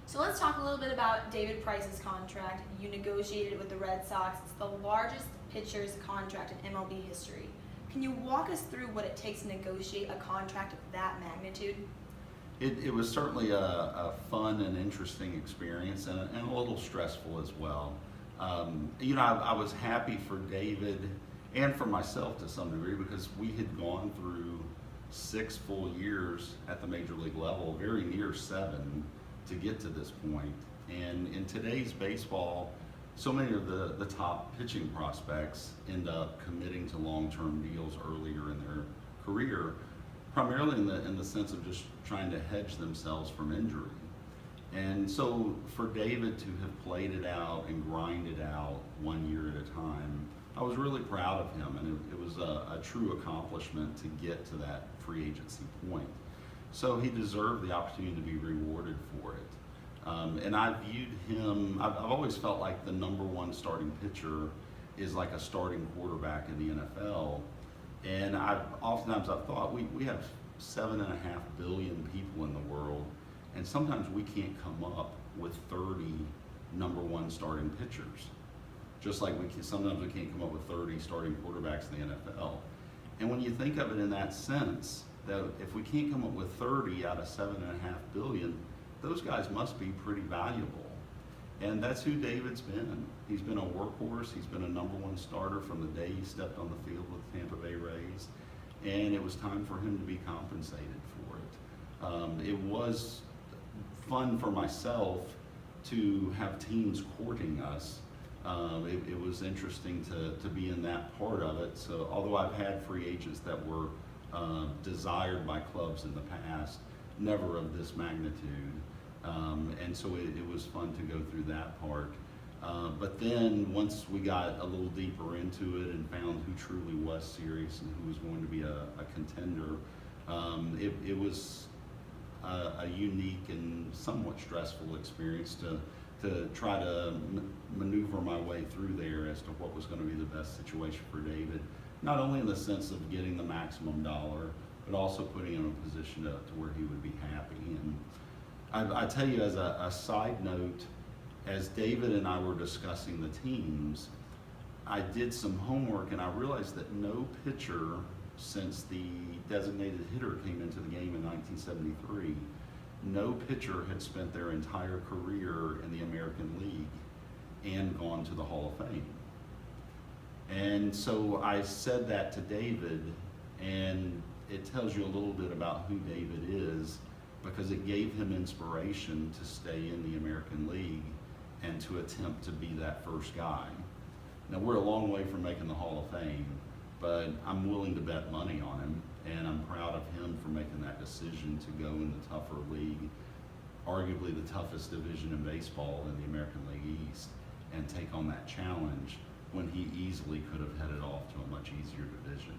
So let's talk a little bit about David Price's contract. You negotiated with the Red Sox. It's the largest pitcher's contract in MLB history. Can you walk us through what it takes to negotiate a contract of that magnitude? It was certainly a fun and interesting experience, and a little stressful as well. I was happy for David and for myself to some degree, because we had gone through 6 full years at the major league level, very near 7, to get to this point. And in today's baseball, so many of the top pitching prospects end up committing to long-term deals earlier in their career, primarily in the sense of just trying to hedge themselves from injury. And so for David to have played it out and grinded out 1 year at a time, I was really proud of him, and it was a true accomplishment to get to that free agency point. So he deserved the opportunity to be rewarded for it. And I viewed him, I've always felt like the #1 starting pitcher is like a starting quarterback in the NFL. And oftentimes I've thought we have 7.5 billion people in the world, and sometimes we can't come up with 30 #1 starting pitchers. Just like sometimes we can't come up with 30 starting quarterbacks in the NFL. And when you think of it in that sense, that if we can't come up with 30 out of 7.5 billion, those guys must be pretty valuable. And that's who David's been. He's been a workhorse. He's been a #1 starter from the day he stepped on the field with the Tampa Bay Rays. And it was time for him to be compensated for it. It was fun for myself to have teams courting us. It was interesting to be in that part of it. So although I've had free agents that were desired by clubs in the past, never of this magnitude. And so it was fun to go through that part. But then once we got a little deeper into it and found who truly was serious and who was going to be a contender, it was a unique and somewhat stressful experience to try to maneuver my way through there as to what was going to be the best situation for David, not only in the sense of getting the maximum dollar, but also putting him in a position to where he would be happy. And I tell you, as a side note, as David and I were discussing the teams, I did some homework and I realized that no pitcher since the designated hitter came into the game in 1973, no pitcher had spent their entire career in the American League and gone to the Hall of Fame. And so I said that to David, and it tells you a little bit about who David is, because it gave him inspiration to stay in the American League and to attempt to be that first guy. Now, we're a long way from making the Hall of Fame, but I'm willing to bet money on him, and I'm proud of him for making that decision to go in the tougher league, arguably the toughest division in baseball in the American League East, and take on that challenge when he easily could have headed off to a much easier division.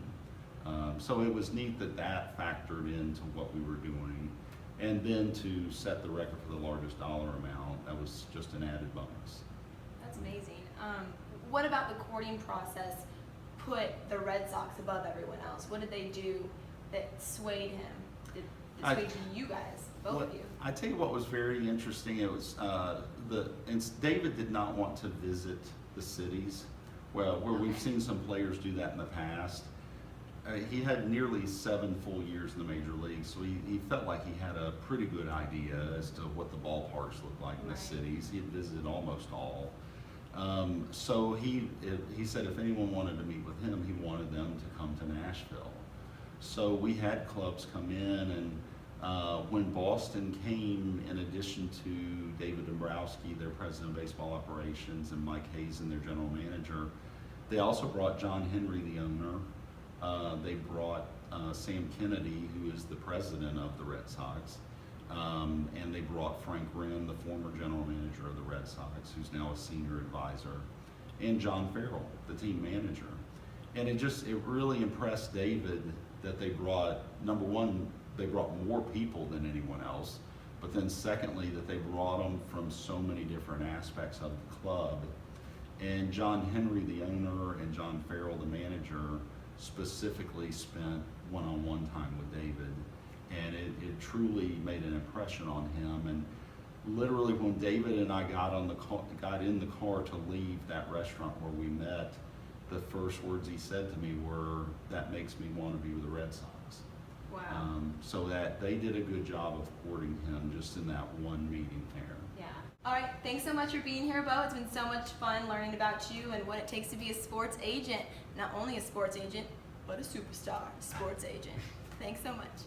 So it was neat that factored into what we were doing. And then to set the record for the largest dollar amount, that was just an added bonus. That's amazing. What about the courting process put the Red Sox above everyone else? What did they do that swayed him? That swayed you guys, both of you? I tell you what was very interesting. It was David did not want to visit the cities, where we've seen some players do that in the past. He had nearly 7 full years in the major leagues, so he felt like he had a pretty good idea as to what the ballparks look like in the cities. He had visited almost all. So he said if anyone wanted to meet with him, he wanted them to come to Nashville. So we had clubs come in, and when Boston came, in addition to David Dombrowski, their president of baseball operations, and Mike Hazen, their general manager, they also brought John Henry, the owner. They brought Sam Kennedy, who is the president of the Red Sox, and they brought Frank Wren, the former general manager of the Red Sox, who's now a senior advisor, and John Farrell, the team manager. And it really impressed David that they brought, #1, they brought more people than anyone else, but then secondly, that they brought them from so many different aspects of the club. And John Henry, the owner, and John Farrell, the manager, specifically spent one-on-one time with David, and it truly made an impression on him. And literally when David and I got in the car to leave that restaurant where we met, the first words he said to me were, "That makes me want to be with the Red Sox." Wow. So that they did a good job of courting him just in that one meeting there. Yeah. All right. Thanks so much for being here, Bo. It's been so much fun learning about you and what it takes to be a sports agent. Not only a sports agent, but a superstar sports agent. Thanks so much.